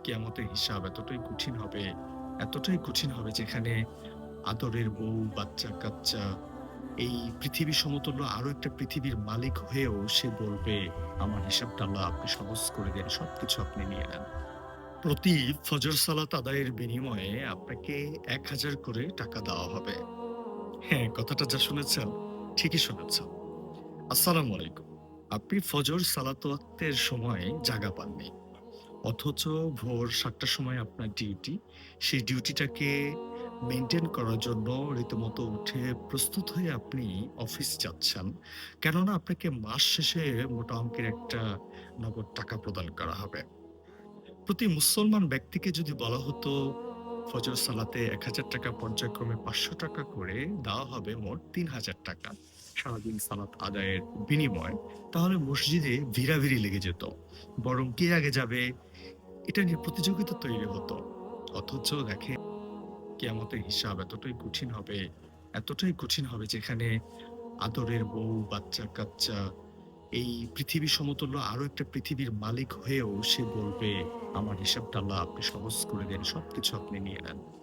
কিয়ামতের হিসাব এতটাই কঠিন হবে যেখানে আদরের বউ, বাচ্চা-কাচ্চা এই পৃথিবী সমতুল্য আরো একটা পৃথিবীর মালিক হয়েও সে বলবে, "আমার হিসাবটা আল্লাহ আপনি সহজ করে দেন। সবকিছু আপনি নিয়ে নেন।" প্রতি ফজর সালাত আদায়ের বিনিময়ে আপনাকে ১,০০০ করে টাকা দেওয়া হবে। হ্যাঁ, কথাটা যা শুনেছেন, ঠিকই শুনেছেন। আসসালামু আলাইকুম। আপনি ফজর সালাত ওয়াক্তের সময় জাগা পাননি। অথচ ভোর ৭ টার সময় আপনার ডিউটি। সেই ডিউটিটাকে মেইনটেইন করার জন্য রীতিমতো উঠে প্রস্তুত হয়ে আপনি অফিস যাচ্ছেন। কেননা আপনাকে মাস শেষে মোটা অঙ্কের একটা নগদ টাকা প্রদান করা হবে। প্রতি মুসলমান ব্যক্তিকে যদি বলা হতো ফজর সালাতে ৳১,০০০ পর্যায়ক্রমে ৳৫০০ করে দেওয়া হবে মোট ৳৩,০০০ সারাদিন সালাত আদায়ের বিনিময়ে, তাহলে মসজিদে ভিড়াভিড়ি লেগে যেত। বরং কে আগে যাবে এটা নিয়ে প্রতিযোগিতা তৈরি হতো। অথচ দেখেন কিয়ামতের হিসাব এতটাই কঠিন হবে যেখানে আদরের বউ, বাচ্চা-কাচ্চা এই পৃথিবী সমতুল্য আরো একটা পৃথিবীর মালিক হয়েও সে বলবে, "আমার হিসাবটা আল্লাহ আপনি সহজ করে দেন। সবকিছু আপনি নিয়ে নেন।"